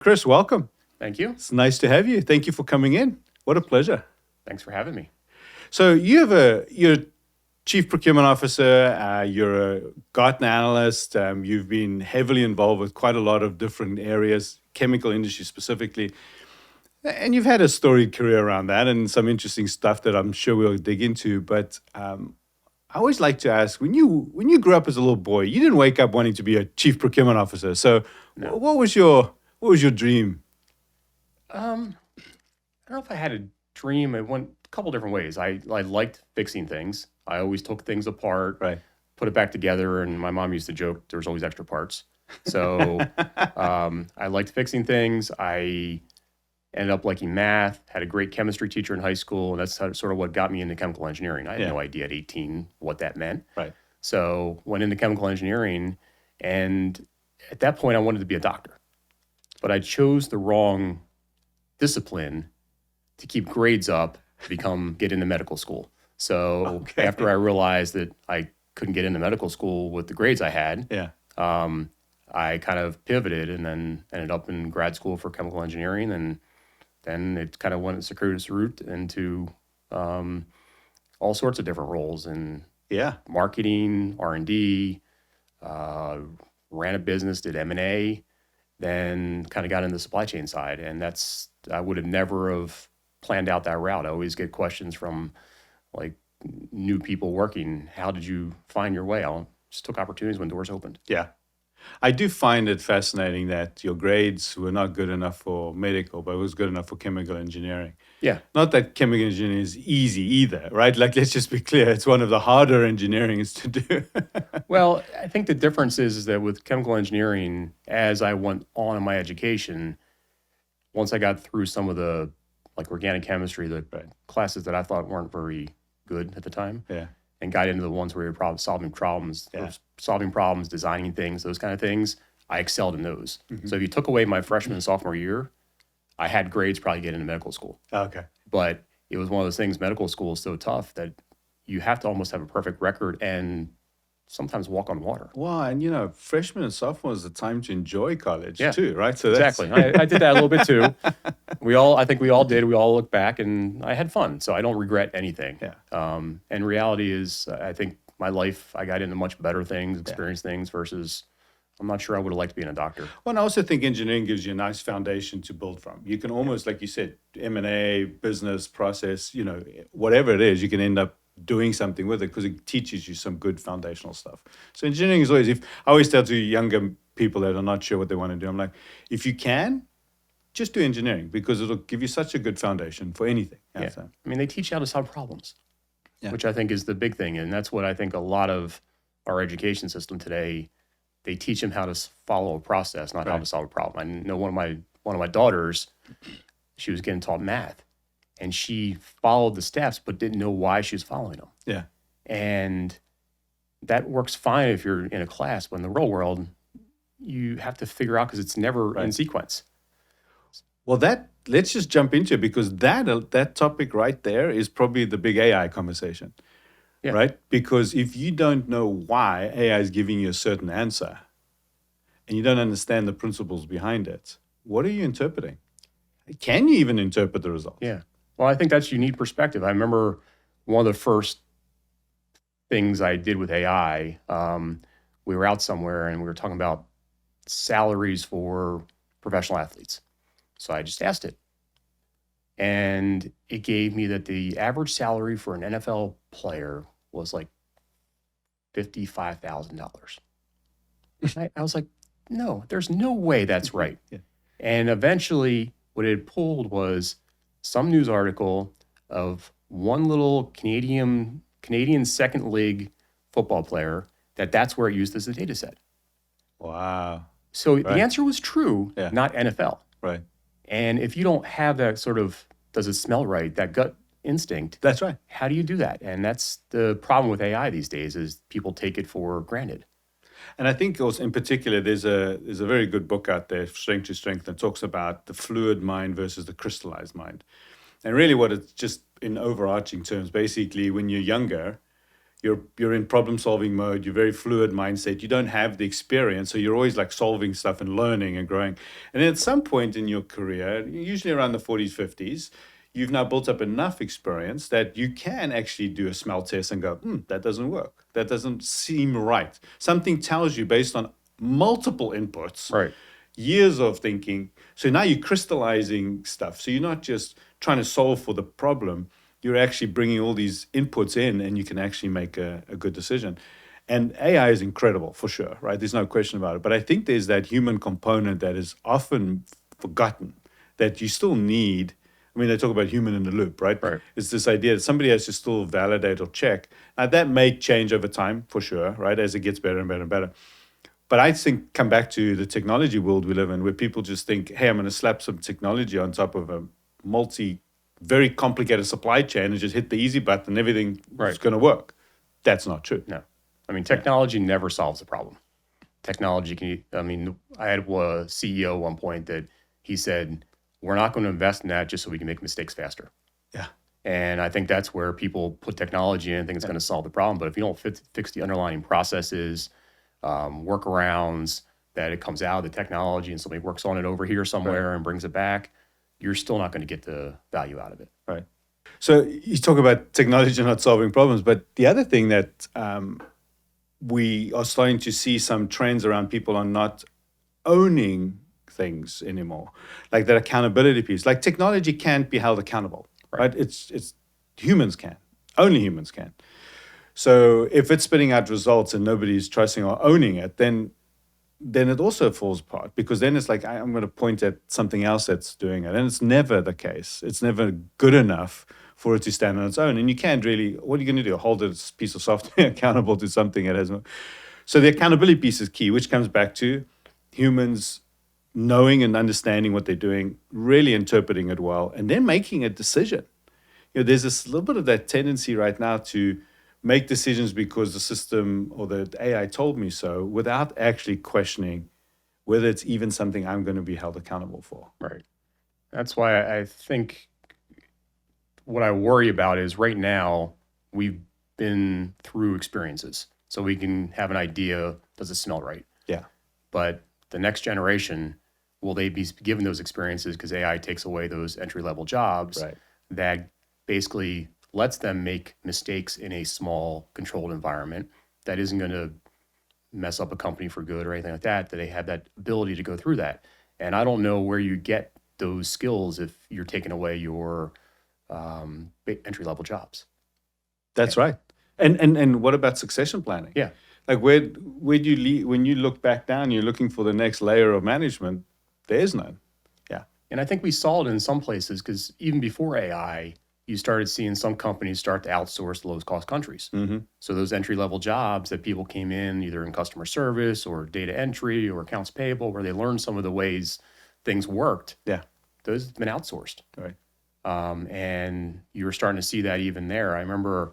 Chris, welcome. Thank you. It's nice to have you. Thank you for coming in. What a pleasure. Thanks for having me. So you're a Chief Procurement Officer, you're a Gartner analyst, you've been heavily involved with quite a lot of different areas, chemical industry specifically, and you've had a storied career around that and some interesting stuff that I'm sure we'll dig into. But I always like to ask, when you grew up as a little boy, you didn't wake up wanting to be a Chief Procurement Officer. So No. what was your dream? I don't know if I had a dream. It went a couple different ways. I liked fixing things. I always took things apart, Right. put it back together, and my mom used to joke there was always extra parts. So I liked fixing things. I ended up liking math, had a great chemistry teacher in high school, and that's sort of what got me into chemical engineering. I had no idea at 18 what that meant. Right. So went into chemical engineering, and at that point I wanted to be a doctor. But I chose the wrong discipline to keep grades up to get into medical school. So Okay. after I realized that I couldn't get into medical school with the grades I had, Yeah. I kind of pivoted and then ended up in grad school for chemical engineering, and then it kind of went a circuitous route into all sorts of different roles in Yeah. marketing, R&D, ran a business, did M&A, then kind of got into the supply chain side. And I would have never have planned out that route. I always get questions from like new people working. How did you find your way? I just took opportunities when doors opened. Yeah. I do find it fascinating that your grades were not good enough for medical, but it was good enough for chemical engineering. Yeah. Not that chemical engineering is easy either, right? Like, let's just be clear, it's one of the harder engineerings to do. Well, I think the difference is that with chemical engineering, as I went on in my education, once I got through some of the like organic chemistry, the classes that I thought weren't very good at the time, Yeah. and got into the ones where you're solving problems, designing things, those kind of things, I excelled in those. So if you took away my freshman and sophomore year, I had grades probably get into medical school. Okay. But it was one of those things, medical school is so tough that you have to almost have a perfect record and sometimes walk on water. Well, and freshman and sophomore is the time to enjoy college Yeah. too, right? So Exactly. I did that a little bit too. I think we all did. We all look back, and I had fun. So I don't regret anything. Yeah. And reality is, I think my life, I got into much better things, experienced things versus I'm not sure I would have liked being a doctor. Well, and I also think engineering gives you a nice foundation to build from. You can almost, like you said, M&A, business, process, whatever it is, you can end up doing something with it because it teaches you some good foundational stuff. So engineering is I always tell to younger people that are not sure what they want to do, I'm like, if you can, just do engineering because it'll give you such a good foundation for anything. Yeah. So, I mean, they teach you how to solve problems, Yeah. which I think is the big thing. And that's what I think a lot of our education system today, they teach them how to follow a process, not how to solve a problem. I know one of my daughters, she was getting taught math, and she followed the steps but didn't know why she was following them. Yeah. And that works fine if you're in a class, but in the real world, you have to figure out because it's never in sequence. Well, let's just jump into it because that topic right there is probably the big AI conversation. Yeah. Right? Because if you don't know why AI is giving you a certain answer and you don't understand the principles behind it, what are you interpreting? Can you even interpret the results? Yeah. Well, I think that's unique perspective. I remember one of the first things I did with AI, we were out somewhere and we were talking about salaries for professional athletes. So I just asked it. And it gave me that the average salary for an NFL player was like $55,000. I was like, no, there's no way that's right. Yeah. And eventually what it pulled was some news article of one little Canadian second league football player that's where it used as a data set. Wow. So the answer was true, not NFL. Right. And if you don't have that sort of, does it smell right, that gut instinct, That's right. how do you do that? And that's the problem with AI these days is people take it for granted. And I think also in particular, there's a very good book out there, Strength to Strength, that talks about the fluid mind versus the crystallized mind. And really what it's just in overarching terms, basically when you're younger, you're in problem solving mode. You're very fluid mindset. You don't have the experience, so you're always like solving stuff and learning and growing. And then at some point in your career, usually around the 40s, 50s, you've now built up enough experience that you can actually do a smell test and go, that doesn't work. That doesn't seem right. Something tells you based on multiple inputs, Right. years of thinking. So now you're crystallizing stuff. So you're not just trying to solve for the problem. You're actually bringing all these inputs in, and you can actually make a good decision. And AI is incredible for sure, right? There's no question about it. But I think there's that human component that is often forgotten that you still need. I mean, they talk about human in the loop, right? Right. It's this idea that somebody has to still validate or check. Now, that may change over time for sure, right? As it gets better and better and better. But I think come back to the technology world we live in, where people just think, hey, I'm going to slap some technology on top of a very complicated supply chain and just hit the easy button and everything is Right. going to work. That's not true. No. I mean, technology never solves the problem. Technology can, I mean, I had a CEO at one point that he said, we're not going to invest in that just so we can make mistakes faster. Yeah. And I think that's where people put technology in and think it's going to solve the problem. But if you don't fix the underlying processes, workarounds, that it comes out of the technology and somebody works on it over here somewhere and brings it back, you're still not going to get the value out of it. Right. So you talk about technology not solving problems, but the other thing that we are starting to see some trends around people are not owning things anymore, like that accountability piece. Like technology can't be held accountable, right? It's humans can, only humans can. So if it's spitting out results and nobody's trusting or owning it, then it also falls apart, because then it's like, I'm going to point at something else that's doing it. And it's never the case. It's never good enough for it to stand on its own. And you can't really, what are you going to do? Hold this piece of software accountable to something it has no. So the accountability piece is key, which comes back to humans knowing and understanding what they're doing, really interpreting it well, and then making a decision. There's this little bit of that tendency right now to make decisions because the system or the AI told me so, without actually questioning whether it's even something I'm going to be held accountable for. Right. That's why I think what I worry about is right now we've been through experiences, so we can have an idea, does it smell right? Yeah. But the next generation, will they be given those experiences because AI takes away those entry-level jobs that basically lets them make mistakes in a small, controlled environment that isn't going to mess up a company for good or anything like that, that they have that ability to go through that. And I don't know where you get those skills if you're taking away your entry-level jobs. That's right. And what about succession planning? Yeah. Like where do you lead, when you look back down, you're looking for the next layer of management, there's none. Yeah. And I think we saw it in some places, because even before AI, you started seeing some companies start to outsource to lowest cost countries. Mm-hmm. So those entry-level jobs that people came in either in customer service or data entry or accounts payable, where they learned some of the ways things worked, those have been outsourced. Right. And you were starting to see that even there. I remember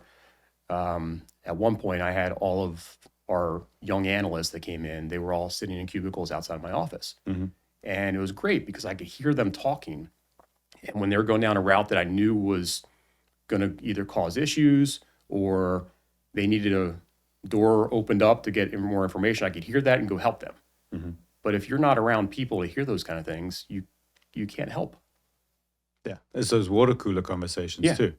at one point I had all of our young analysts that came in, they were all sitting in cubicles outside of my office. Mm-hmm. And it was great because I could hear them talking. And when they were going down a route that I knew was going to either cause issues or they needed a door opened up to get more information, I could hear that and go help them. Mm-hmm. But if you're not around people to hear those kind of things, you can't help. Yeah. There's those water cooler conversations too.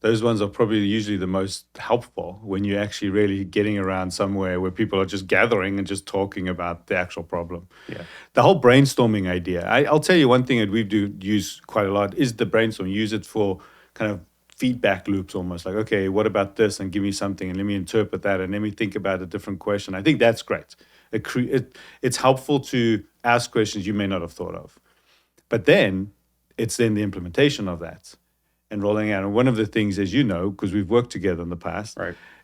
Those ones are probably usually the most helpful when you're actually really getting around somewhere where people are just gathering and just talking about the actual problem. Yeah. The whole brainstorming idea. I'll tell you one thing that we do use quite a lot is the brainstorm. Use it for kind of feedback loops almost, like, okay, what about this? And give me something and let me interpret that and let me think about a different question. I think that's great. It's helpful to ask questions you may not have thought of. But then it's then the implementation of that and rolling out. And one of the things, as you know, because we've worked together in the past,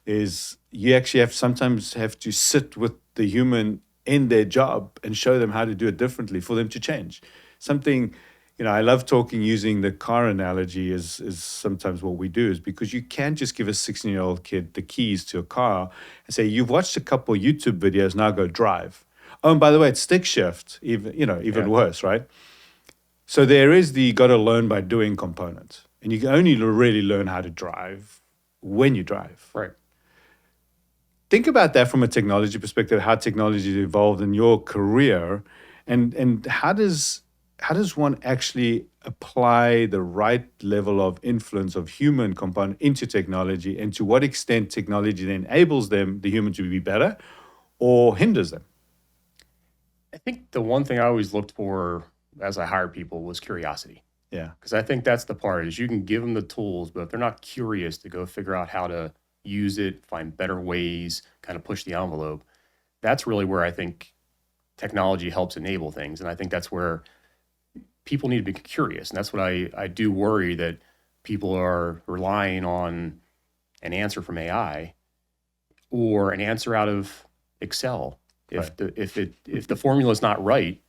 is you actually sometimes have to sit with the human in their job and show them how to do it differently for them to change. Something, I love talking using the car analogy is sometimes what we do, is because you can't just give a 16-year-old kid the keys to a car and say, you've watched a couple YouTube videos, now go drive. Oh, and by the way, it's stick shift, even worse, right? So there is the got to learn by doing component. And you can only really learn how to drive when you drive. Right. Think about that from a technology perspective, how technology has evolved in your career, and how does one actually apply the right level of influence of human component into technology, and to what extent technology then enables them, the human, to be better or hinders them? I think the one thing I always looked for as I hired people was curiosity. Yeah. Because I think that's the part is you can give them the tools, but if they're not curious to go figure out how to use it, find better ways, kind of push the envelope, that's really where I think technology helps enable things. And I think that's where people need to be curious. And that's what I do worry, that people are relying on an answer from AI or an answer out of Excel. If the formula is not right,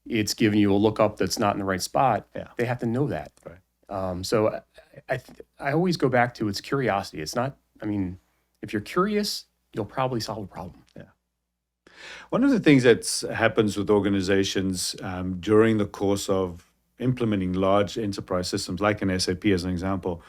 it's giving you a lookup that's not in the right spot. Yeah. They have to know that. Right. So I always go back to it's curiosity. It's not, I mean, if you're curious, you'll probably solve a problem. Yeah. One of the things that happens with organizations during the course of implementing large enterprise systems, like an SAP as an example,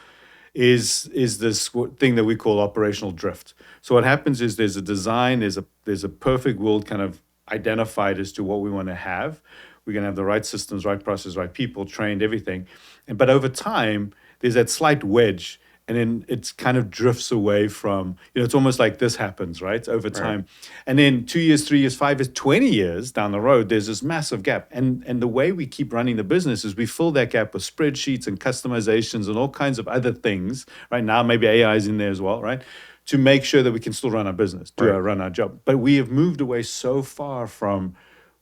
is this thing that we call operational drift. So what happens is there's a design, there's a perfect world kind of identified as to what we want to have. We're going to have the right systems, right processes, right people, trained, everything. But over time, there's that slight wedge, and then it kind of drifts away from, it's almost like this happens, right, over time. Right. And then 2 years, 3 years, 5 years, 20 years down the road, there's this massive gap. And the way we keep running the business is we fill that gap with spreadsheets and customizations and all kinds of other things. Right now, maybe AI is in there as well, right, to make sure that we can still run our business, run our job. But we have moved away so far from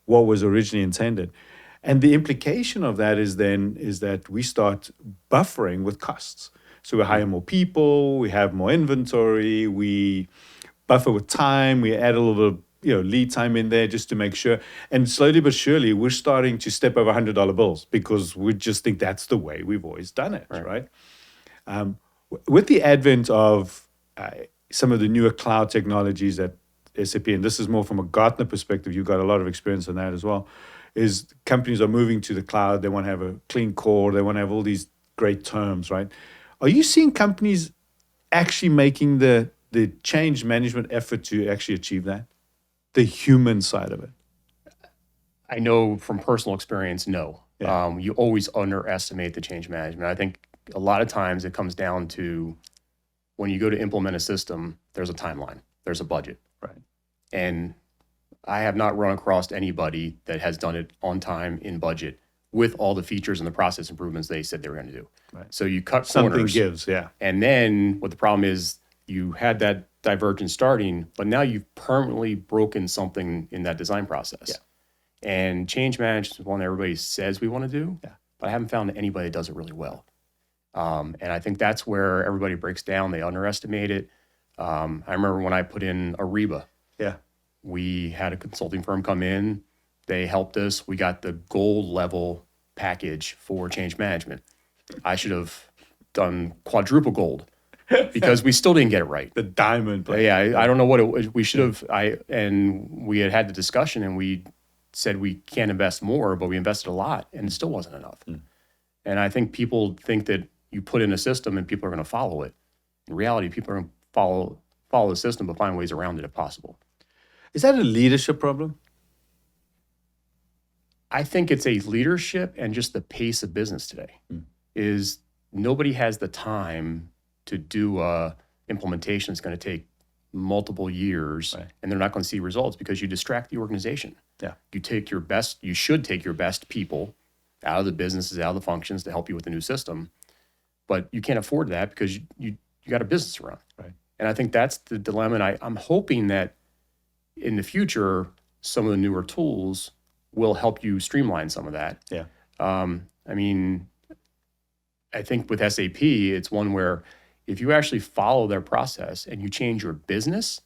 what was originally intended. And the implication of that is that we start buffering with costs. So we hire more people, we have more inventory, we buffer with time, we add a little bit of lead time in there just to make sure. And slowly but surely, we're starting to step over $100 bills because we just think that's the way we've always done it, right? With the advent of some of the newer cloud technologies that SAP, and this is more from a Gartner perspective, you've got a lot of experience in that as well, is companies are moving to the cloud. They want to have a clean core. They want to have all these great terms, right? Are you seeing companies actually making the change management effort to actually achieve that? The human side of it? I know from personal experience, no. Yeah. You always underestimate the change management. I think a lot of times it comes down to when you go to implement a system, there's a timeline, there's a budget. Right. And I have not run across anybody that has done it on time, in budget, with all the features and the process improvements they said they were going to do. Right. So you cut something corners. Gives, yeah. And then what the problem is, you had that divergence starting, but now you've permanently broken something in that design process. Yeah. And change management is one everybody says we want to do, but I haven't found anybody that does it really well. And I think that's where everybody breaks down. They underestimate it. I remember when I put in Ariba. Yeah. We had a consulting firm come in. They helped us. We got the gold level package for change management. I should have done quadruple gold because we still didn't get it right. The diamond. Yeah, I don't know what it was. We should have. And we had the discussion, and we said we can't invest more, but we invested a lot, and it still wasn't enough. And I think people think that you put in a system and people are going to follow it. In reality, people are going to follow the system, but find ways around it if possible. Is that a leadership problem? I think it's a leadership and just the pace of business today. Is nobody has the time to do a implementation that's going to take multiple years, and they're not going to see results because you distract the organization. Yeah. You should take your best people out of the businesses, out of the functions to help you with the new system, but you can't afford that because you got a business to run. Right. And I think that's the dilemma. And I'm hoping that in the future, some of the newer tools will help you streamline some of that. Yeah. I mean, I think with SAP, it's one where if you actually follow their process and you change your business,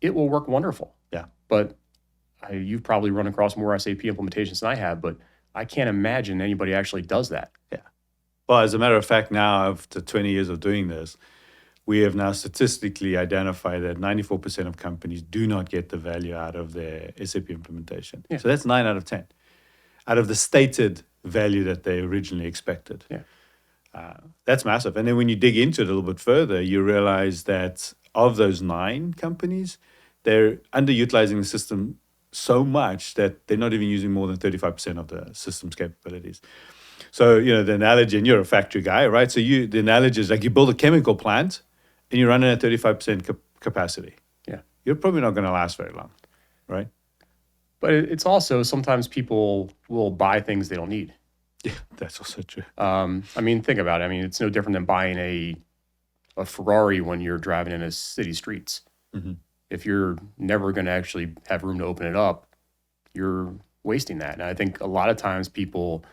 it will work wonderful. Yeah. But you've probably run across more SAP implementations than I have, but I can't imagine anybody actually does that. Yeah. Well, as a matter of fact, now after 20 years of doing this, we have now statistically identified that 94% of companies do not get the value out of their SAP implementation. Yeah. So that's 9 out of 10 out of the stated value that they originally expected. Yeah. That's massive. And then when you dig into it a little bit further, you realize that of those 9 companies, they're underutilizing the system so much that they're not even using more than 35% of the system's capabilities. So, the analogy, and you're a factory guy, right? So the analogy is like you build a chemical plant and you're running at 35% capacity. Yeah. You're probably not going to last very long, right? But it's also sometimes people will buy things they don't need. Yeah, that's also true. Think about it. It's no different than buying a Ferrari when you're driving in a city streets. Mm-hmm. If you're never going to actually have room to open it up, you're wasting that. And I think a lot of times people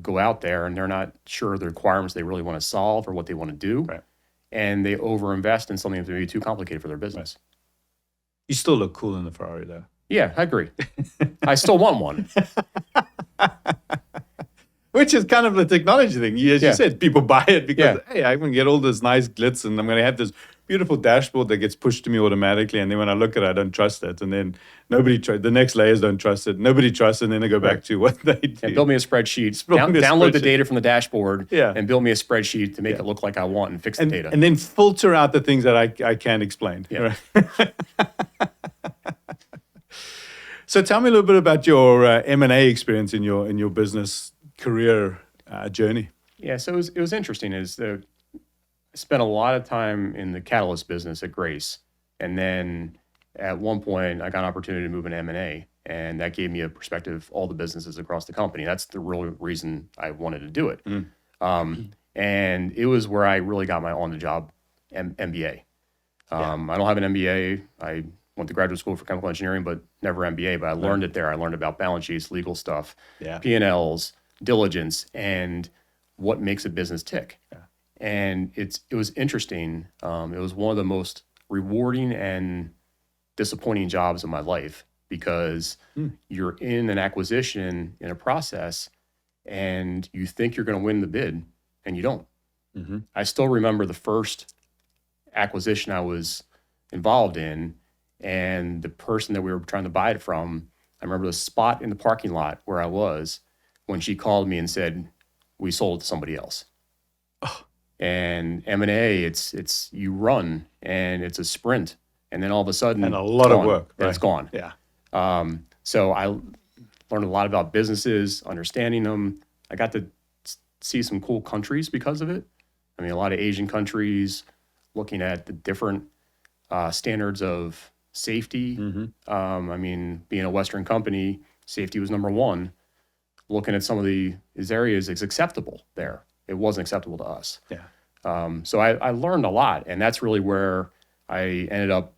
go out there and they're not sure of the requirements they really want to solve or what they want to do. Right. And they overinvest in something that's maybe too complicated for their business. Right. You still look cool in the Ferrari, though. Yeah, I agree. I still want one. Which is kind of the technology thing. As you said, people buy it because, hey, I can get all this nice glitz and I'm going to have this beautiful dashboard that gets pushed to me automatically. And then when I look at it, I don't trust it. And then the next layers don't trust it. Nobody trusts it. And then they go back to what they do. And build me a spreadsheet. Download the data from the dashboard and build me a spreadsheet to make it look like I want and fix the data. And then filter out the things that I can't explain. Yeah. Right? So tell me a little bit about your M&A experience in your business career journey. Yeah, so it was interesting. I spent a lot of time in the catalyst business at Grace, and then at one point I got an opportunity to move into M&A, and that gave me a perspective of all the businesses across the company. That's the real reason I wanted to do it. And it was where I really got my on-the-job MBA. I don't have an MBA. I went to graduate school for chemical engineering, but never MBA. But I learned it there. I learned about balance sheets, legal stuff, P&Ls, diligence, and what makes a business tick. Yeah. And it was interesting. It was one of the most rewarding and disappointing jobs of my life because you're in an acquisition in a process and you think you're going to win the bid and you don't. Mm-hmm. I still remember the first acquisition I was involved in, and the person that we were trying to buy it from, I remember the spot in the parking lot where I was when she called me and said, we sold it to somebody else. Oh. And M&A, it's you run and it's a sprint, and then all of a sudden, and a lot of work, and it's gone. Yeah. So I learned a lot about businesses, understanding them. I got to see some cool countries because of it. A lot of Asian countries, looking at the different standards of safety. Mm-hmm. Being a Western company, safety was number one. Looking at some of these areas, it's acceptable there. It wasn't acceptable to us. Yeah. So I learned a lot, and that's really where I ended up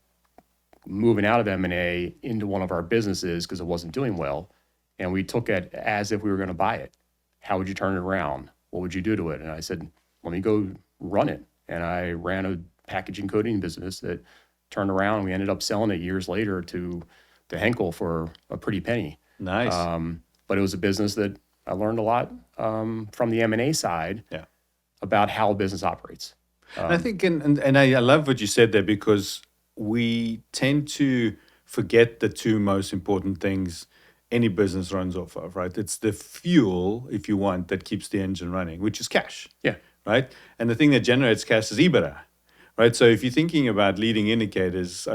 moving out of M&A into one of our businesses because it wasn't doing well. And we took it as if we were going to buy it. How would you turn it around? What would you do to it? And I said, let me go run it. And I ran a packaging coating business that turned around. We ended up selling it years later to Henkel for a pretty penny. Nice. But it was a business that I learned a lot from the M&A side about how a business operates. And I think, and I love what you said there, because we tend to forget the two most important things any business runs off of, right? It's the fuel, if you want, that keeps the engine running, which is cash. Yeah. Right? And the thing that generates cash is EBITDA. Right. So if you're thinking about lagging indicators,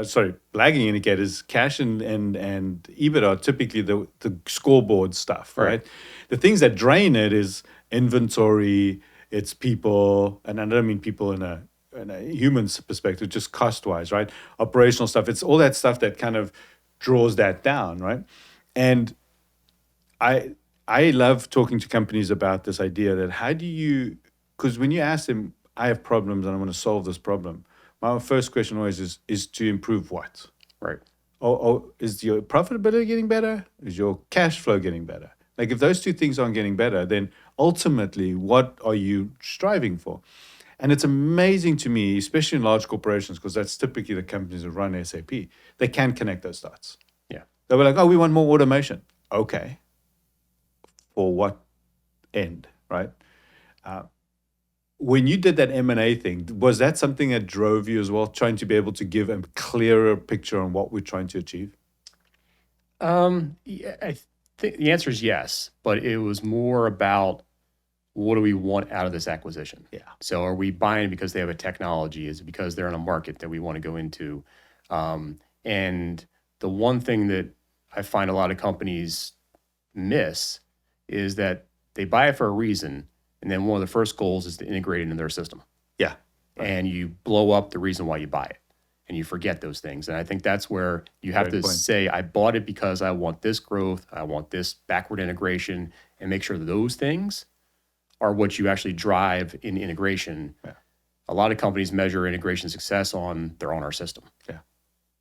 cash and EBITDA are typically the scoreboard stuff, right? The things that drain it is inventory, it's people, and I don't mean people in a human perspective, just cost-wise, right? Operational stuff. It's all that stuff that kind of draws that down, right? And I love talking to companies about this idea that because when you ask them, I have problems and I want to solve this problem, my first question always is to improve what? Right. Oh, is your profitability getting better? Is your cash flow getting better? Like if those two things aren't getting better, then ultimately what are you striving for? And it's amazing to me, especially in large corporations, because that's typically the companies that run SAP, they can connect those dots. Yeah. They were like, oh, we want more automation. Okay. For what end, right? When you did that M&A thing, was that something that drove you as well, trying to be able to give a clearer picture on what we're trying to achieve? Yeah, I think the answer is yes, but it was more about what do we want out of this acquisition? Yeah. So are we buying because they have a technology? Is it because they're in a market that we want to go into? And the one thing that I find a lot of companies miss is that they buy it for a reason, and then one of the first goals is to integrate it into their system. Yeah. And you blow up the reason why you buy it, and you forget those things. And I think that's where you have Great to point. say, I bought it because I want this growth, I want this backward integration, and make sure that those things are what you actually drive in integration. Yeah. A lot of companies measure integration success on they're on our system. Yeah.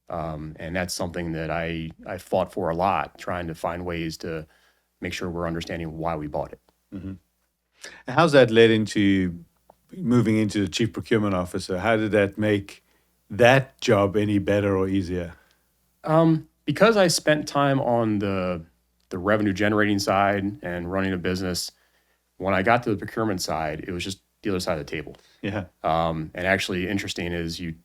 And that's something that I fought for a lot, trying to find ways to make sure we're understanding why we bought it. And how's that led into moving into the Chief Procurement Officer? How did that make that job any better or easier? Because I spent time on the revenue generating side and running a business, when I got to the procurement side, it was just the other side of the table. Yeah. And actually interesting is we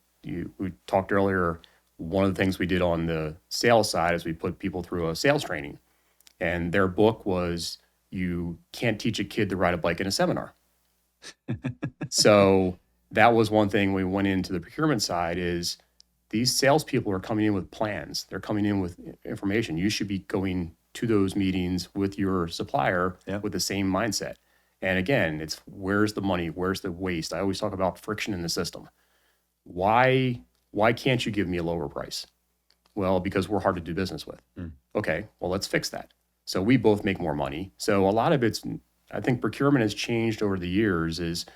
talked earlier, one of the things we did on the sales side is we put people through a sales training, and their book was, you can't teach a kid to ride a bike in a seminar. So that was one thing we went into the procurement side is these salespeople are coming in with plans. They're coming in with information. You should be going to those meetings with your supplier with the same mindset. And again, it's where's the money? Where's the waste? I always talk about friction in the system. Why can't you give me a lower price? Well, because we're hard to do business with. Okay, well, let's fix that. So we both make more money. So a lot of it's, I think procurement has changed over the years, is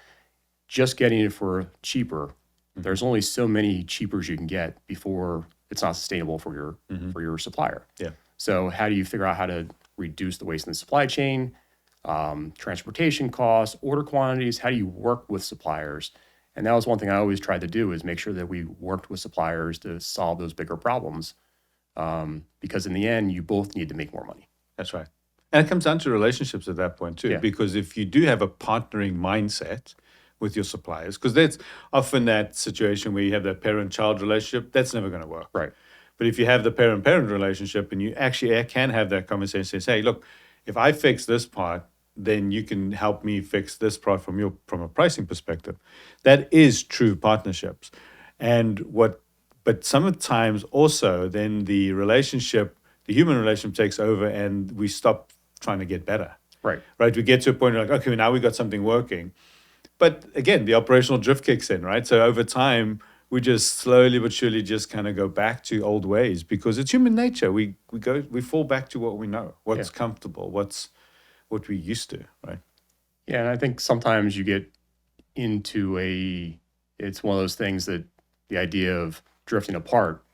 just getting it for cheaper. There's only so many cheapers you can get before it's not sustainable for your supplier. Yeah. So how do you figure out how to reduce the waste in the supply chain, transportation costs, order quantities? How do you work with suppliers? And that was one thing I always tried to do, is make sure that we worked with suppliers to solve those bigger problems. Because in the end, you both need to make more money. That's right. And it comes down to relationships at that point too, Yeah. because if you do have a partnering mindset with your suppliers, because that's often that situation where you have that parent-child relationship, that's never going to work. Right. But if you have the parent-parent relationship and you actually can have that conversation, say, hey, look, if I fix this part, then you can help me fix this part from a pricing perspective. That is true partnerships. But sometimes also then the human relationship takes over and we stop trying to get better. Right. Right. We get to a point where like, okay, now we got something working. But again, the operational drift kicks in, right? So over time, we just slowly but surely just kind of go back to old ways because it's human nature. We fall back to what we know, what's comfortable, what we used to, right? Yeah, and I think sometimes you get into it's one of those things that the idea of drifting apart,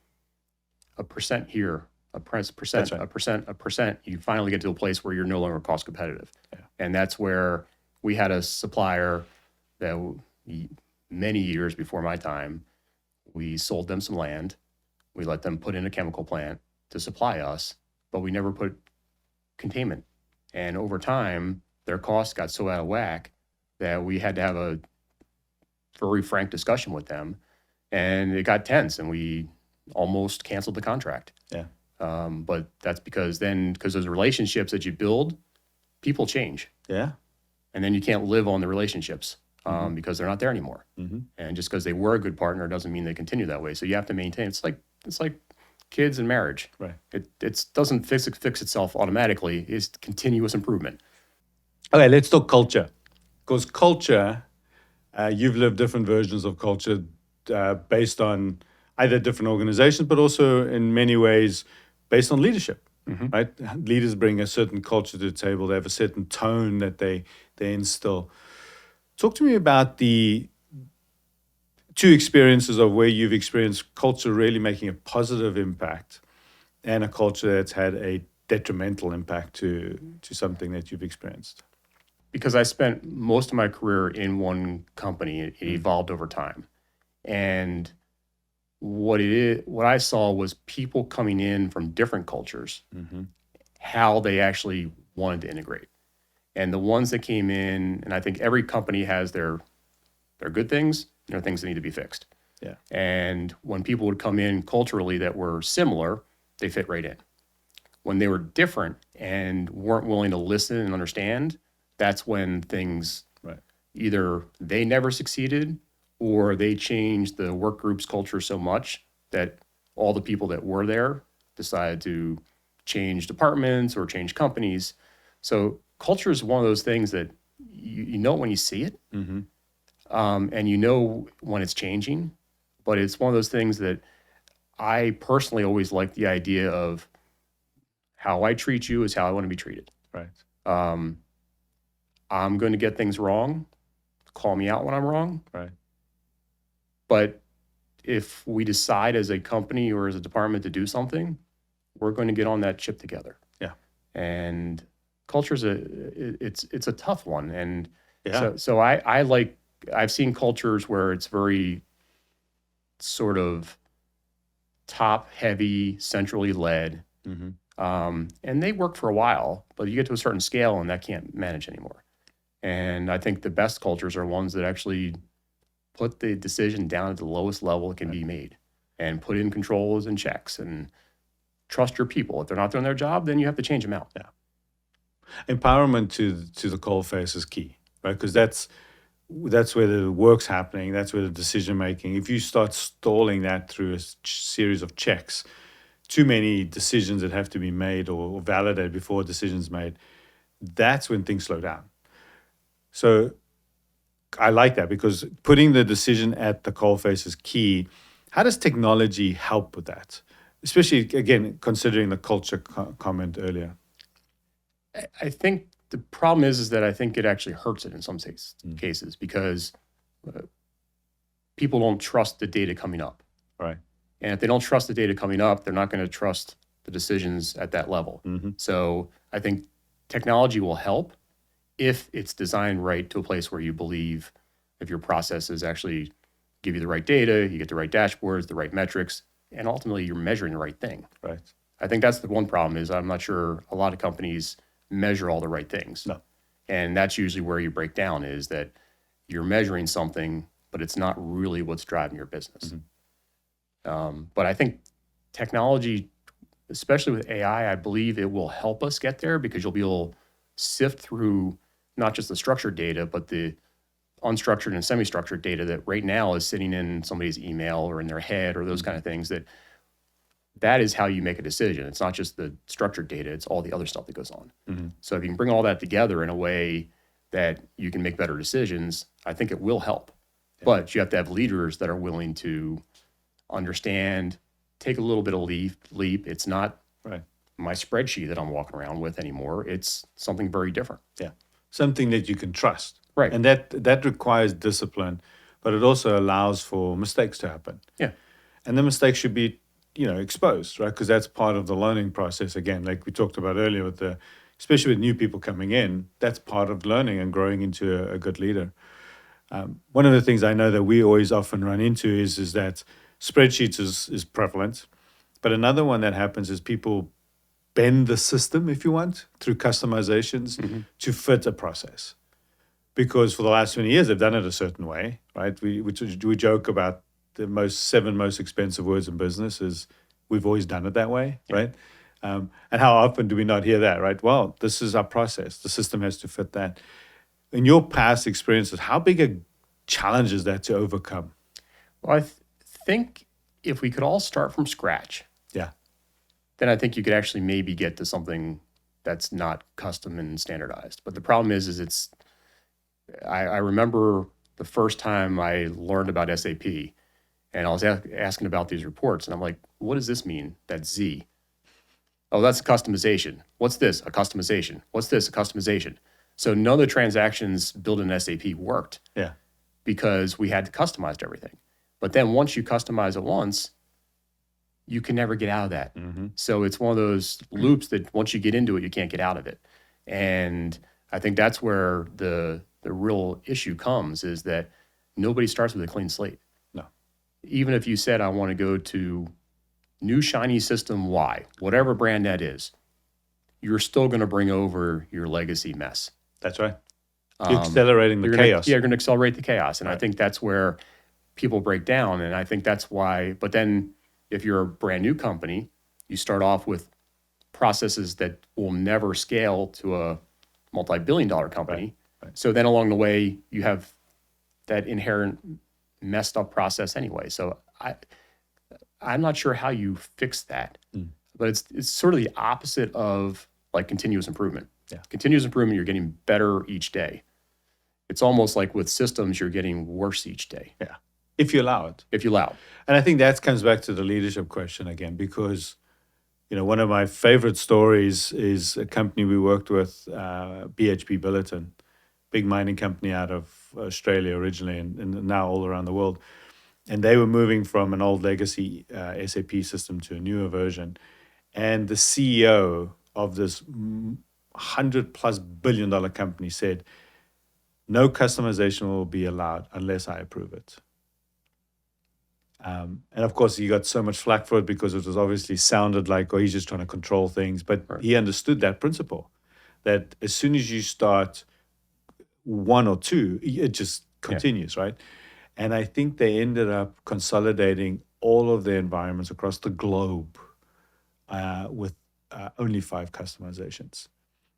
a percent here, a percent, right. a percent, you finally get to a place where you're no longer cost competitive. Yeah. And that's where we had a supplier that many years before my time, we sold them some land. We let them put in a chemical plant to supply us, but we never put containment. And over time, their costs got so out of whack that we had to have a very frank discussion with them. And it got tense, and we almost canceled the contract. Yeah. But that's because those relationships that you build, people change. Yeah. And then you can't live on the relationships because they're not there anymore. And just because they were a good partner doesn't mean they continue that way. So you have to maintain. It's like kids and marriage. Right. It doesn't fix itself automatically. It's continuous improvement. Okay, let's talk culture. Because culture, you've lived different versions of culture based on either different organizations, but also in many ways based on leadership. Right? Leaders bring a certain culture to the table. They have a certain tone that they instill. Talk to me about the two experiences of where you've experienced culture really making a positive impact and a culture that's had a detrimental impact to something that you've experienced. Because I spent most of my career in one company, it evolved over time. And what I saw was people coming in from different cultures, how they actually wanted to integrate. And the ones that came in, and I think every company has their good things and their things that need to be fixed. Yeah. And when people would come in culturally that were similar, they fit right in. When they were different and weren't willing to listen and understand, that's when things Right. either they never succeeded or they changed the work group's culture so much that all the people that were there decided to change departments or change companies. So culture is one of those things that you know when you see it, Mm-hmm. and you know when it's changing. But it's one of those things that I personally always like the idea of how I treat you is how I want to be treated. Right. I'm going to get things wrong. Call me out when I'm wrong. Right. But if we decide as a company or as a department to do something, we're going to get on that ship together. Yeah. And culture's it's a tough one. And Yeah. so I've seen cultures where it's very sort of top heavy, centrally led. Mm-hmm. And they work for a while, but you get to a certain scale and that can't manage anymore. And I think the best cultures are ones that actually put the decision down at the lowest level it can be made and put in controls and checks and trust your people. If they're not doing their job, then you have to change them out. Yeah. Empowerment to the coalface is key, right? Because that's where the work's happening. That's where the decision making. If you start stalling that through a series of checks, too many decisions that have to be made or validated before a decision's made, that's when things slow down. So I like that because putting the decision at the coalface is key. How does technology help with that? Especially, again, considering the culture comment earlier. I think the problem is that I think it actually hurts it in some cases because people don't trust the data coming up. Right. And if they don't trust the data coming up, they're not going to trust the decisions at that level. Mm-hmm. So I think technology will help if it's designed right to a place where you believe if your processes actually give you the right data, you get the right dashboards, the right metrics, and ultimately you're measuring the right thing. Right. I think that's the one problem is I'm not sure a lot of companies measure all the right things. No. And that's usually where you break down is that you're measuring something, but it's not really what's driving your business. Mm-hmm. But I think technology, especially with AI, I believe it will help us get there because you'll be able to sift through not just the structured data, but the unstructured and semi-structured data that right now is sitting in somebody's email or in their head or those kind of things that is how you make a decision. It's not just the structured data, it's all the other stuff that goes on. Mm-hmm. So if you can bring all that together in a way that you can make better decisions, I think it will help. Yeah. But you have to have leaders that are willing to understand, take a little bit of leap. It's not right. my spreadsheet that I'm walking around with anymore. It's something very different. Yeah. Something that you can trust. Right. And that requires discipline, but it also allows for mistakes to happen. Yeah. And the mistakes should be, exposed, right? Because that's part of the learning process. Again, like we talked about earlier especially with new people coming in, that's part of learning and growing into a good leader. One of the things I know that we always often run into is that spreadsheets is prevalent. But another one that happens is people bend the system, if you want, through customizations to fit a process. Because for the last 20 years, they've done it a certain way, right? We joke about the seven most expensive words in business is we've always done it that way, right? And how often do we not hear that, right? Well, this is our process. The system has to fit that. In your past experiences, how big a challenge is that to overcome? Well, I think if we could all start from scratch, then I think you could actually maybe get to something that's not custom and standardized. But the problem is I remember the first time I learned about SAP and I was asking about these reports and I'm like, what does this mean? That's Z. Oh, that's a customization. What's this? A customization. What's this? A customization. So none of the transactions built in SAP worked because we had to customize everything. But then once you customize it once, you can never get out of that. Mm-hmm. So it's one of those loops that once you get into it, you can't get out of it. And I think that's where the real issue comes is that nobody starts with a clean slate. No. Even if you said, I want to go to new shiny system Y, whatever brand that is, you're still going to bring over your legacy mess. That's right. You're accelerating the chaos. You're going to accelerate the chaos. And I think that's where people break down. And I think that's why, but then if you're a brand new company, you start off with processes that will never scale to a multi-billion-dollar company. Right. So then along the way, you have that inherent messed up process anyway. So I'm not sure how you fix that, but it's sort of the opposite of like continuous improvement. Yeah. Continuous improvement, you're getting better each day. It's almost like with systems, you're getting worse each day. Yeah. If you allow it. If you allow. And I think that comes back to the leadership question again, because, one of my favorite stories is a company we worked with, BHP Billiton, big mining company out of Australia originally and now all around the world. And they were moving from an old legacy SAP system to a newer version. And the CEO of this $100+ billion company said, no customization will be allowed unless I approve it. And of course, he got so much flack for it because it was obviously sounded like, oh, he's just trying to control things. But he understood that principle, that as soon as you start one or two, it just continues, right? And I think they ended up consolidating all of their environments across the globe with only 5 customizations.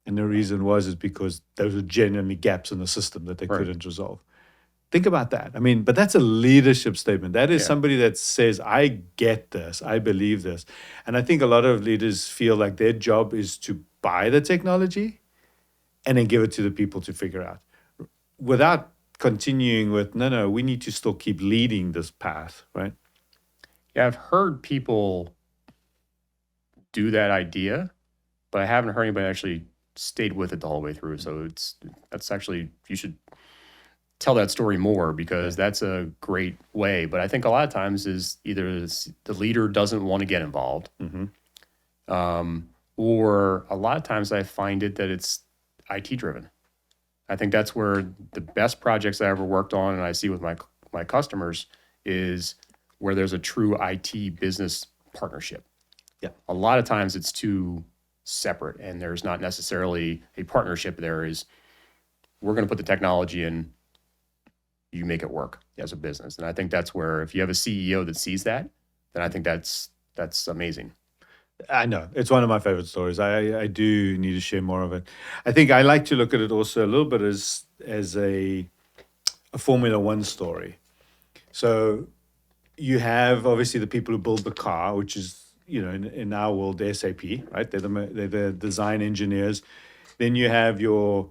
And the reason is because there were genuinely gaps in the system that they couldn't resolve. Think about that. I mean, but that's a leadership statement. That is somebody that says, I get this, I believe this. And I think a lot of leaders feel like their job is to buy the technology and then give it to the people to figure out, without continuing with, no, we need to still keep leading this path, right? Yeah, I've heard people do that idea, but I haven't heard anybody actually stayed with it the whole way through. So that's actually, you should tell that story more, because that's a great way. But I think a lot of times is either the leader doesn't want to get involved, or a lot of times I find it that it's IT driven. I think that's where the best projects I ever worked on, and I see with my customers, is where there's a true IT business partnership. Yeah. A lot of times it's too separate, and there's not necessarily a partnership. There is, we're going to put the technology in, you make it work as a business. And I think that's where, if you have a CEO that sees that, then I think that's amazing. I know. It's one of my favorite stories. I do need to share more of it. I think I like to look at it also a little bit as a Formula One story. So you have obviously the people who build the car, which is, in our world, SAP, right? They're the design engineers. Then you have your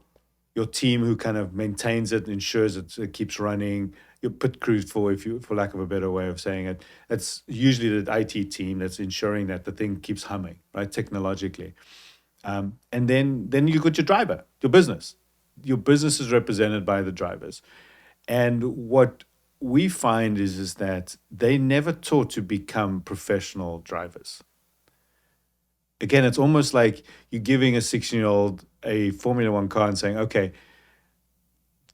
team who kind of maintains it, ensures it keeps running. Your pit crew, for lack of a better way of saying it, it's usually the IT team that's ensuring that the thing keeps humming, right, technologically. And then you got your driver, your business. Your business is represented by the drivers. And what we find is that they never taught to become professional drivers. Again, it's almost like you're giving a 16-year-old a Formula One car and saying, okay,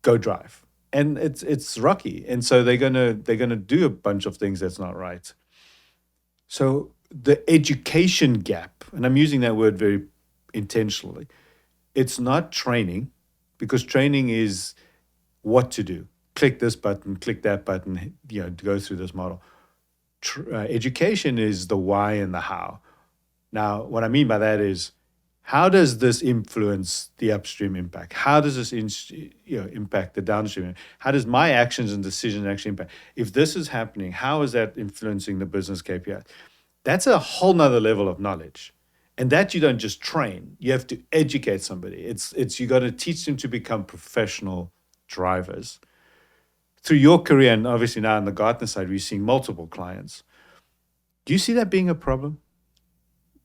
go drive. And it's rocky. And so they're gonna do a bunch of things that's not right. So the education gap, and I'm using that word very intentionally, it's not training, because training is what to do. Click this button, click that button, to go through this model. Education is the why and the how. Now, what I mean by that is, how does this influence the upstream impact? How does this impact the downstream? How does my actions and decisions actually impact? If this is happening, how is that influencing the business KPI? That's a whole nother level of knowledge. And that you don't just train. You have to educate somebody. It's you got to teach them to become professional drivers. Through your career, and obviously now on the Gartner side, we're seeing multiple clients. Do you see that being a problem?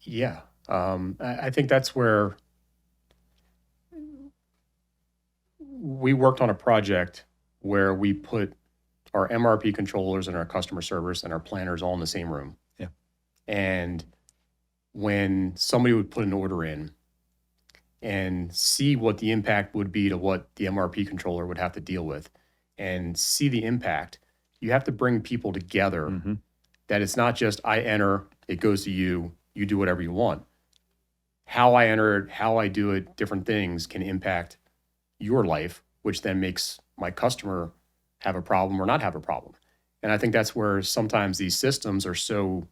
Yeah. I think that's where we worked on a project where we put our MRP controllers and our customer service and our planners all in the same room. Yeah. And when somebody would put an order in and see what the impact would be to what the MRP controller would have to deal with and see the impact, you have to bring people together, that it's not just I enter, it goes to you, you do whatever you want. How I enter it, how I do it, different things can impact your life, which then makes my customer have a problem or not have a problem. And I think that's where sometimes these systems are so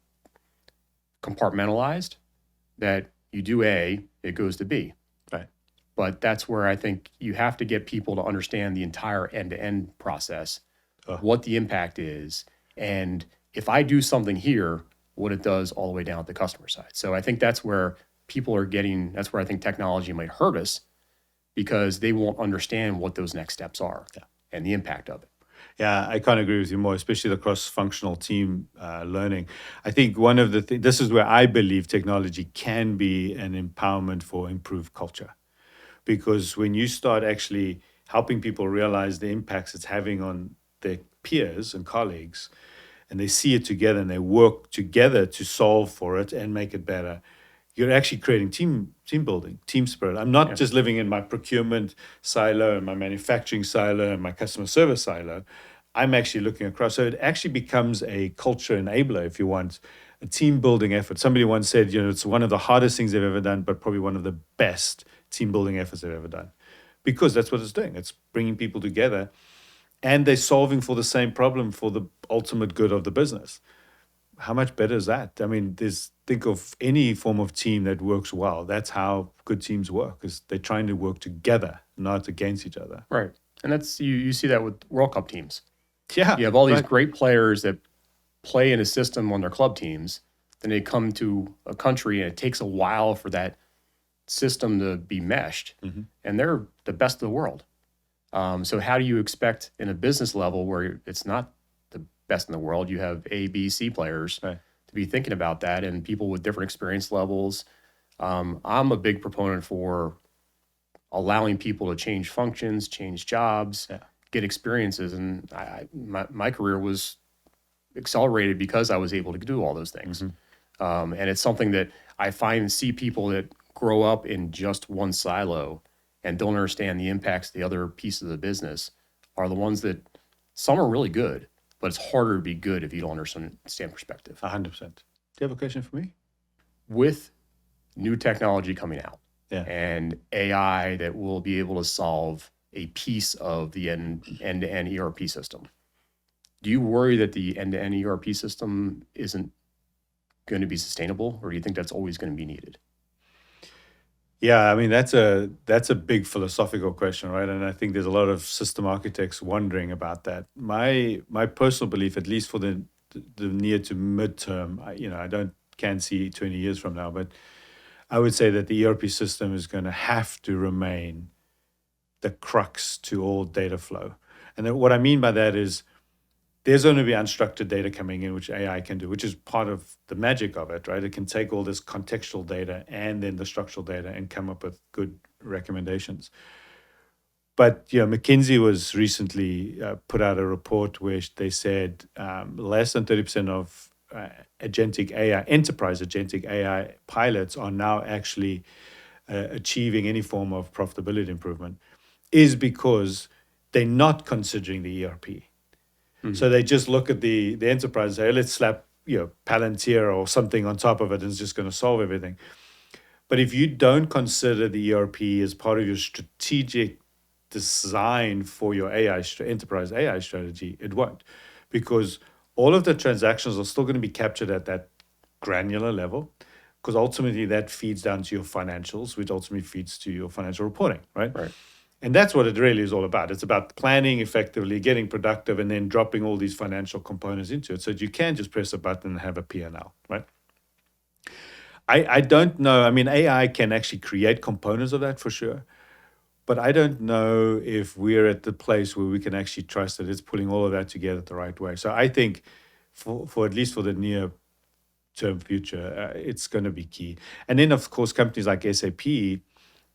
compartmentalized that you do A, it goes to B. Right. But that's where I think you have to get people to understand the entire end-to-end process, what the impact is, and if I do something here, what it does all the way down at the customer side. So I think that's where that's where I think technology might hurt us because they won't understand what those next steps are and the impact of it. Yeah, I can't agree with you more, especially the cross-functional team learning. I think one of the this is where I believe technology can be an empowerment for improved culture. Because when you start actually helping people realize the impacts it's having on their peers and colleagues, and they see it together and they work together to solve for it and make it better, you're actually creating team building, team spirit. I'm not just living in my procurement silo and my manufacturing silo and my customer service silo. I'm actually looking across. So it actually becomes a culture enabler, if you want, a team building effort. Somebody once said, it's one of the hardest things they've ever done, but probably one of the best team building efforts they've ever done, because that's what it's doing. It's bringing people together and they're solving for the same problem for the ultimate good of the business. How much better is that? I mean, think of any form of team that works well. That's how good teams work, is they're trying to work together, not against each other. Right. And that's you see that with World Cup teams. Yeah. You have all these great players that play in a system on their club teams. Then they come to a country and it takes a while for that system to be meshed, and they're the best of the world. So how do you expect in a business level where it's not the best in the world, you have A, B, C players to be thinking about that, and people with different experience levels. I'm a big proponent for allowing people to change functions, change jobs, get experiences. And my career was accelerated because I was able to do all those things. And it's something that I see people that grow up in just one silo and don't understand the impacts of the other pieces of the business are the ones that some are really good, but it's harder to be good if you don't understand perspective. 100%. Do you have a question for me? With new technology coming out and AI that will be able to solve a piece of the end-to-end ERP system, do you worry that the end-to-end ERP system isn't going to be sustainable, or do you think that's always going to be needed? Yeah, I mean, that's a big philosophical question, right? And I think there's a lot of system architects wondering about that. My personal belief, at least for the near to midterm, I can't see 20 years from now, but I would say that the ERP system is going to have to remain the crux to all data flow. And then what I mean by that is there's going to be unstructured data coming in, which AI can do, which is part of the magic of it, right? It can take all this contextual data and then the structural data and come up with good recommendations. But McKinsey was recently put out a report where they said less than 30% of agentic AI, enterprise agentic AI pilots are now actually achieving any form of profitability improvement, is because they're not considering the ERP. So they just look at the enterprise and say, let's slap Palantir or something on top of it, and it's just going to solve everything. But if you don't consider the ERP as part of your strategic design for your enterprise AI strategy, it won't, because all of the transactions are still going to be captured at that granular level, because ultimately that feeds down to your financials, which ultimately feeds to your financial reporting, right? Right. And that's what it really is all about. It's about planning effectively, getting productive, and then dropping all these financial components into it so that you can just press a button and have a P&L, right? I don't know. I mean, AI can actually create components of that for sure. But I don't know if we're at the place where we can actually trust that it's pulling all of that together the right way. So I think for at least for the near term future, it's going to be key. And then, of course, companies like SAP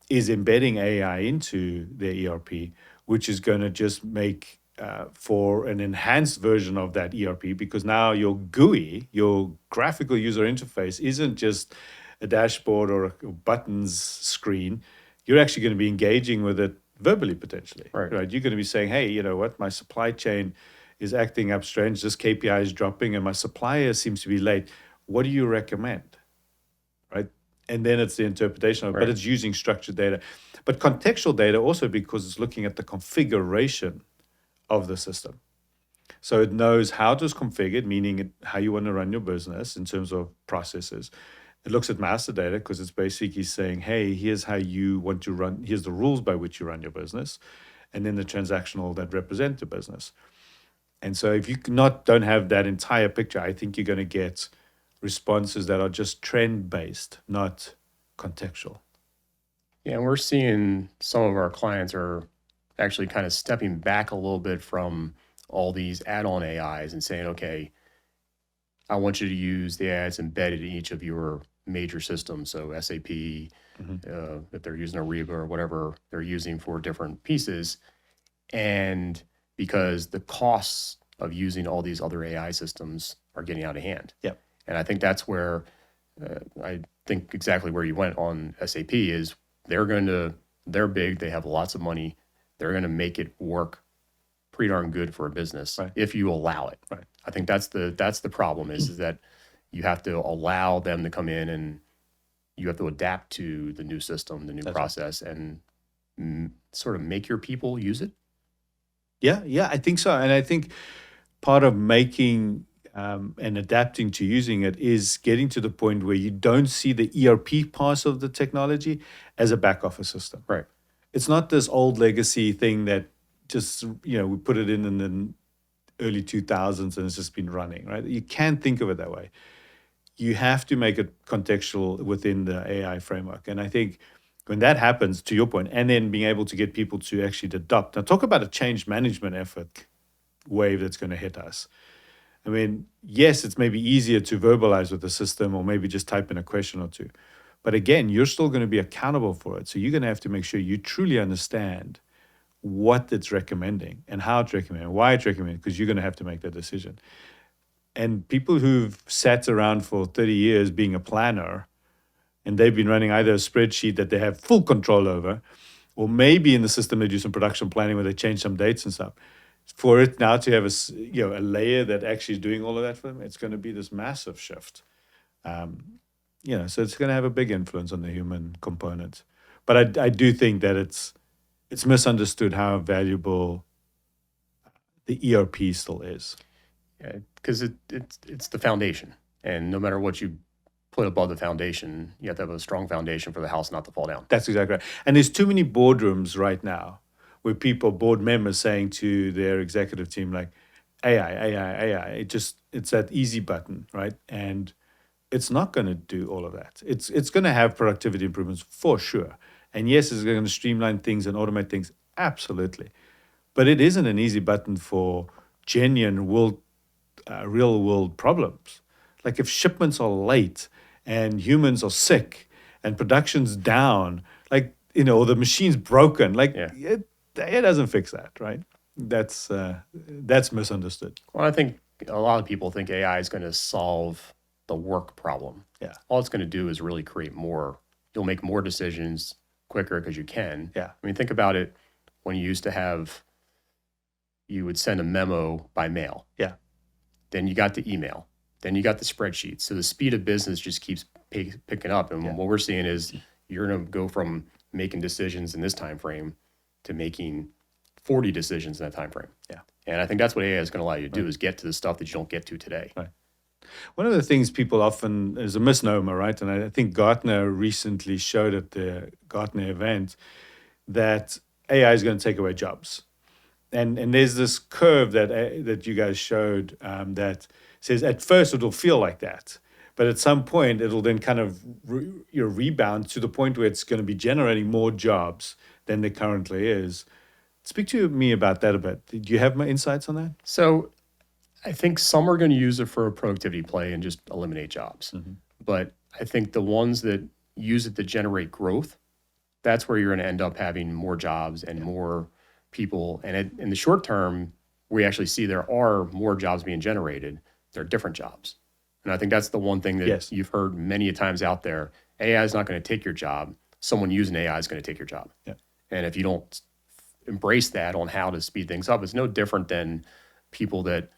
is embedding AI into their ERP, which is going to just make for an enhanced version of that ERP, because now your GUI, your graphical user interface, isn't just a dashboard or a buttons screen. You're actually going to be engaging with it verbally, potentially. Right. You're going to be saying, hey, you know what, my supply chain is acting up strange. This KPI is dropping and my supplier seems to be late. What do you recommend? Right? And then it's the interpretation of it, but it's using structured data. But contextual data also, because it's looking at the configuration of the system. So it knows how it was configured, meaning how you want to run your business in terms of processes. It looks at master data because it's basically saying, hey, here's how you want to run, here's the rules by which you run your business, and then the transactional that represent the business. And so if you don't have that entire picture, I think you're going to get responses that are just trend based, not contextual. Yeah, and we're seeing some of our clients are actually kind of stepping back a little bit from all these add-on AIs and saying, okay, I want you to use the AIs embedded in each of your major systems. So SAP, if they're using Ariba or whatever they're using for different pieces. And because the costs of using all these other AI systems are getting out of hand. Yep. And I think that's where I think exactly where you went on SAP is they're big, they have lots of money, they're going to make it work pretty darn good for a business if you allow it. Right. I think that's the problem is that you have to allow them to come in and you have to adapt to the new system, the new process, and sort of make your people use it. Yeah, I think so. And I think part of making and adapting to using it is getting to the point where you don't see the ERP part of the technology as a back office system. Right. It's not this old legacy thing that just, we put it in the early 2000s and it's just been running, right? You can't think of it that way. You have to make it contextual within the AI framework. And I think when that happens, to your point, and then being able to get people to actually adopt. Now, talk about a change management effort wave that's going to hit us. I mean, yes, it's maybe easier to verbalize with the system or maybe just type in a question or two. But again, you're still going to be accountable for it. So you're going to have to make sure you truly understand what it's recommending and how it's recommending, why it's recommending, because you're going to have to make that decision. And people who've sat around for 30 years being a planner, and they've been running either a spreadsheet that they have full control over, or maybe in the system they do some production planning where they change some dates and stuff. For it now to have a layer that actually is doing all of that for them, it's going to be this massive shift. So it's going to have a big influence on the human component. But I do think that it's misunderstood how valuable the ERP still is. Yeah, because it's the foundation, and no matter what you put above the foundation, you have to have a strong foundation for the house not to fall down. That's exactly right. And there's too many boardrooms right now where board members saying to their executive team, like, AI. It's that easy button, right? And it's not going to do all of that. It's going to have productivity improvements for sure. And yes, it's going to streamline things and automate things, absolutely. But it isn't an easy button for genuine real world problems. Like if shipments are late and humans are sick and production's down, or the machine's broken, it doesn't fix that, right? That's misunderstood. Well, I think a lot of people think AI is going to solve the work problem. Yeah. All it's going to do is really create more. You'll make more decisions quicker because you can. Yeah. I mean, think about it when you would send a memo by mail. Yeah. Then you got the email. Then you got the spreadsheet. So the speed of business just keeps picking up. And what we're seeing is you're going to go from making decisions in this time frame to making 40 decisions in that time frame. Yeah. And I think that's what AI is going to allow you to do is get to the stuff that you don't get to today. Right. One of the things people often is a misnomer, right? And I think Gartner recently showed at the Gartner event that AI is going to take away jobs. And there's this curve that you guys showed that says at first it will feel like that, but at some point it'll then kind of rebound to the point where it's going to be generating more jobs than there currently is. Speak to me about that a bit. Do you have my insights on that? So I think some are going to use it for a productivity play and just eliminate jobs. Mm-hmm. But I think the ones that use it to generate growth, that's where you're going to end up having more jobs and more people. And in the short term, we actually see there are more jobs being generated. They're different jobs. And I think that's the one thing that you've heard many a times out there. AI is not going to take your job. Someone using AI is going to take your job. Yeah. And if you don't embrace that on how to speed things up, it's no different than people that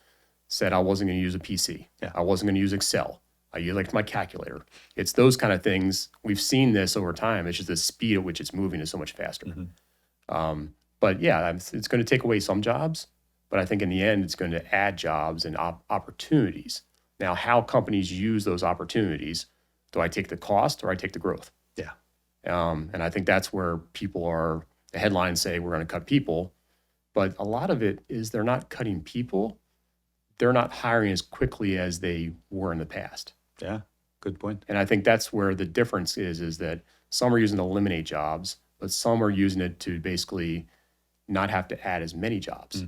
said, I wasn't going to use a PC. Yeah. I wasn't going to use Excel. I liked my calculator. It's those kind of things. We've seen this over time. It's just the speed at which it's moving is so much faster. Mm-hmm. But yeah, it's going to take away some jobs. But I think in the end, it's going to add jobs and opportunities. Now, how companies use those opportunities, Do I take the cost or I take the growth? Yeah. And I think that's where the headlines say we're going to cut people, but a lot of it is they're not cutting people. They're not hiring as quickly as they were in the past. Yeah. Good point. And I think that's where the difference is that some are using to eliminate jobs, but some are using it to basically not have to add as many jobs,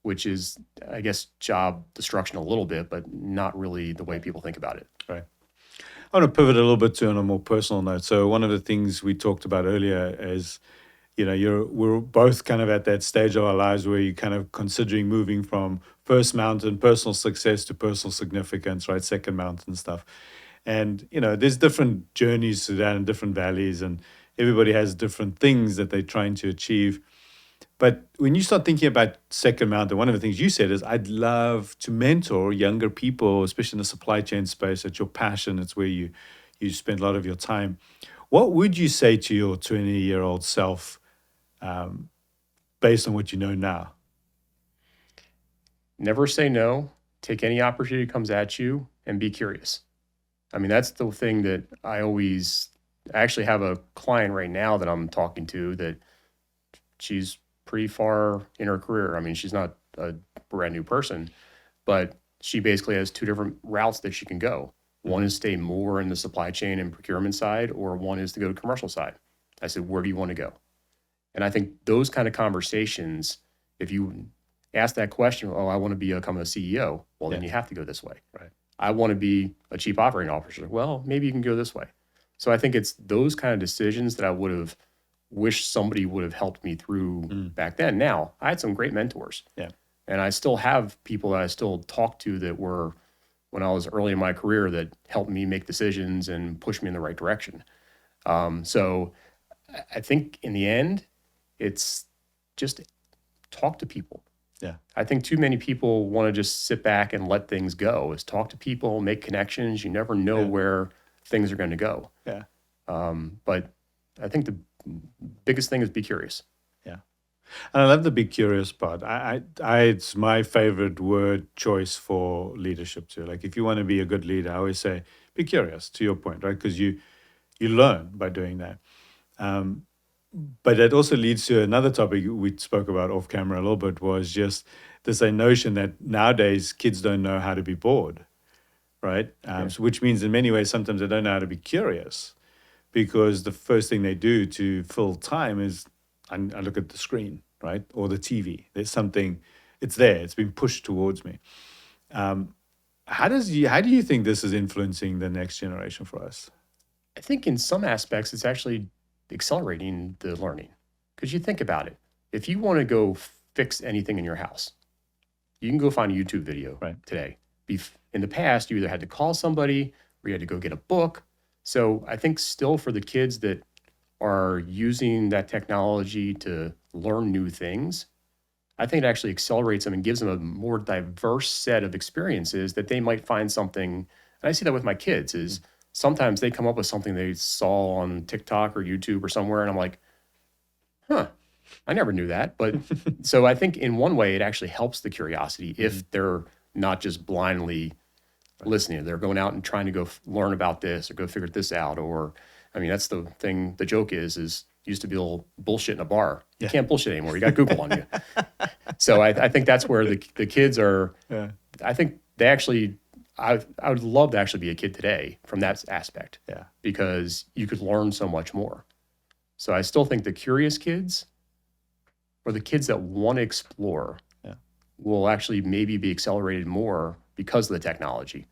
which is, I guess, job destruction a little bit, but not really the way people think about it. Right. I want to pivot a little bit to on a more personal note. So one of the things we talked about earlier is, we're both kind of at that stage of our lives where you're kind of considering moving from first mountain, personal success to personal significance, right? Second mountain stuff. And, there's different journeys to that and different valleys, and everybody has different things that they're trying to achieve. But when you start thinking about second mountain, one of the things you said is, I'd love to mentor younger people, especially in the supply chain space. It's your passion. It's where you spend a lot of your time. What would you say to your 20-year-old self based on what you know now? Never say no. Take any opportunity that comes at you and be curious. I mean, that's the thing that I actually have a client right now that I'm talking to that she's pretty far in her career. I mean, she's not a brand new person, but she basically has two different routes that she can go. One is stay more in the supply chain and procurement side, or one is to go to commercial side. I said, where do you want to go? And I think those kind of conversations, if you ask that question, I want to become a CEO, well, then you have to go this way. Right. I want to be a chief operating officer. Well, maybe you can go this way. So I think it's those kind of decisions that I would have wished somebody would have helped me through back then. Now, I had some great mentors. Yeah. And I still have people that I still talk to that were, when I was early in my career, that helped me make decisions and push me in the right direction. So I think in the end, it's just talk to people. Yeah. I think too many people want to just sit back and let things go. Is talk to people, make connections. You never know where things are going to go. Yeah. But I think the biggest thing is be curious. Yeah. And I love the be curious part. It's my favorite word choice for leadership too. Like if you want to be a good leader, I always say, be curious, to your point, right? Because you learn by doing that. But that also leads to another topic we spoke about off camera a little bit, was just this notion that nowadays kids don't know how to be bored, right? So which means in many ways, sometimes they don't know how to be curious, because the first thing they do to fill time is I look at the screen, right? Or the TV. There's something, it's there, it's been pushed towards me. How do you think this is influencing the next generation for us? I think in some aspects, it's actually accelerating the learning. Because you think about it, if you want to go fix anything in your house, you can go find a YouTube video today. In the past, you either had to call somebody or you had to go get a book. So I think still for the kids that are using that technology to learn new things, I think it actually accelerates them and gives them a more diverse set of experiences that they might find something. And I see that with my kids is sometimes they come up with something they saw on TikTok or YouTube or somewhere. And I'm like, I never knew that. But so I think in one way, it actually helps the curiosity if they're not just blindly listening. They're going out and trying to go learn about this or go figure this out. Or, I mean, that's the thing. The joke is used to be a little bullshit in a bar. You can't bullshit anymore. You got Google on you. So I think that's where the kids are. Yeah. I think they actually, I would love to actually be a kid today from that aspect. Yeah. Because you could learn so much more. So I still think the curious kids or the kids that want to explore will actually maybe be accelerated more because of the technology.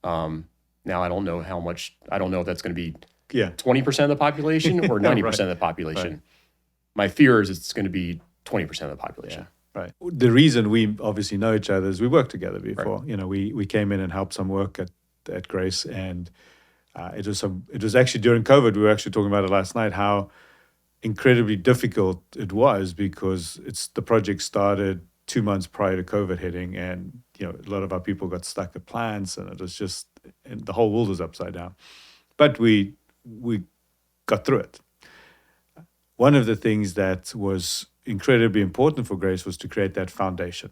Now, I don't know if that's going to be 20% of the population or 90% of the population. Right. My fear is it's going to be 20% of the population. Yeah. Right. The reason we obviously know each other is we worked together before. Right. You know, we came in and helped some work at Grace, and it was actually during COVID. We were actually talking about it last night, how incredibly difficult it was, because the project started 2 months prior to COVID hitting, and a lot of our people got stuck at plants, and it was just, and the whole world was upside down. But we got through it. One of the things that was incredibly important for Grace was to create that foundation,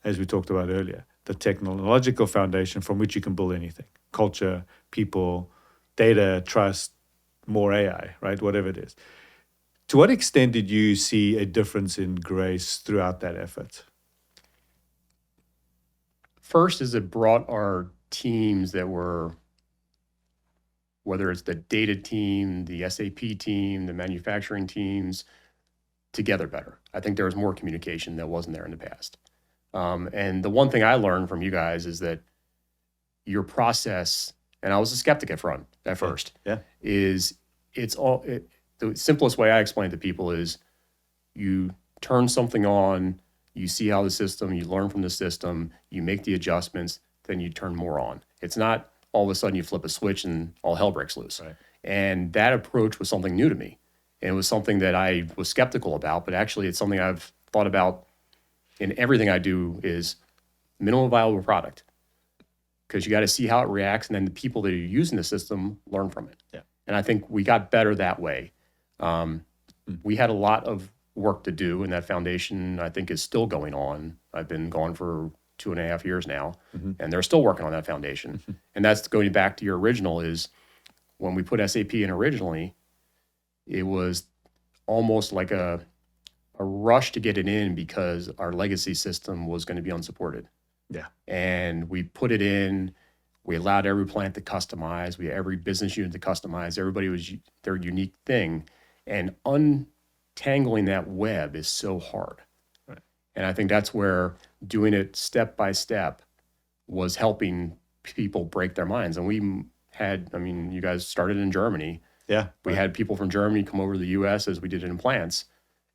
as we talked about earlier, the technological foundation from which you can build anything: culture, people, data, trust, more AI, right? Whatever it is. To what extent did you see a difference in Grace throughout that effort? First is it brought our teams that were, whether it's the data team, the SAP team, the manufacturing teams, together better. I think there was more communication that wasn't there in the past. And the one thing I learned from you guys is that your process, and I was a skeptic at first, is the simplest way I explain it to people is you turn something on, you see how the system, you learn from the system, you make the adjustments, then you turn more on. It's not all of a sudden you flip a switch and all hell breaks loose. Right. And that approach was something new to me. And it was something that I was skeptical about, but actually it's something I've thought about in everything I do is minimum viable product. Because you got to see how it reacts, and then the people that are using the system learn from it. Yeah. And I think we got better that way. We had a lot of work to do, and that foundation, I think, is still going on. I've been gone for 2.5 years now, and they're still working on that foundation. And that's going back to your original is when we put SAP in originally, it was almost like a rush to get it in because our legacy system was going to be unsupported. Yeah. And we put it in, we allowed every plant to customize, every business unit to customize, everybody was their unique thing. And untangling that web is so hard. Right. And I think that's where doing it step by step was helping people break their minds. And we had, I mean, you guys started in Germany. Yeah. We had people from Germany come over to the US as we did in plants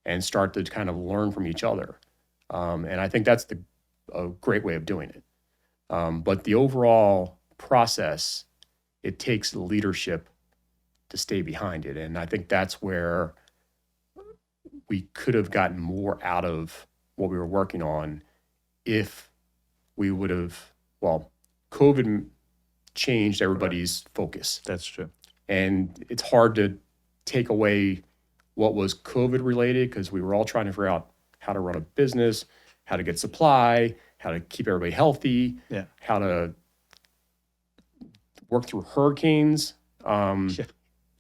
and start to kind of learn from each other. And I think that's a great way of doing it. But the overall process, it takes leadership to stay behind it. And I think that's where we could have gotten more out of what we were working on if we would have, well, COVID changed everybody's focus. That's true. And it's hard to take away what was COVID related because we were all trying to figure out how to run a business, how to get supply, how to keep everybody healthy, how to work through hurricanes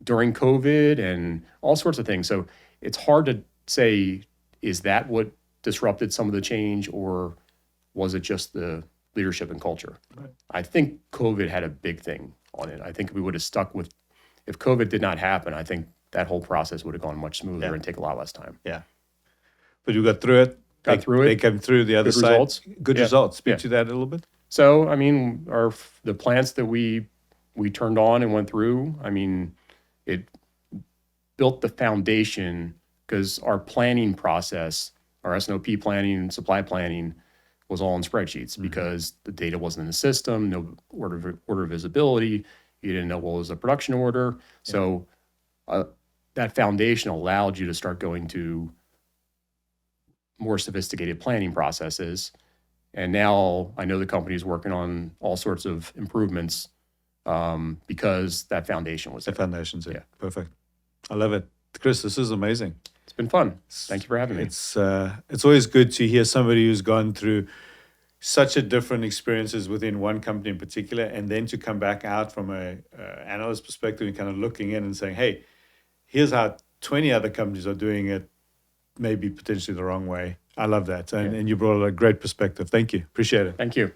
during COVID and all sorts of things. So it's hard to say, is that what disrupted some of the change or was it just the leadership and culture? Right. I think COVID had a big thing on it. I think we would have stuck with, if COVID did not happen, I think that whole process would have gone much smoother and take a lot less time. Yeah. But you got through it. They came through the other Good side. Results. Good results. Speak to that a little bit. So, I mean, the plants that we turned on and went through, I mean, it built the foundation because our planning process, our S&OP planning, supply planning was all in spreadsheets because the data wasn't in the system, no order visibility. You didn't know what was a production order. So that foundation allowed you to start going to more sophisticated planning processes. And now I know the company is working on all sorts of improvements because that foundation was there. The foundation's there. Perfect. I love it. Chris, this is amazing. It's been fun. Thank you for having me. It's always good to hear somebody who's gone through such a different experiences within one company in particular, and then to come back out from a analyst perspective and kind of looking in and saying, hey, here's how 20 other companies are doing it, maybe potentially the wrong way. I love that. And you brought a great perspective. Thank you. Appreciate it. Thank you.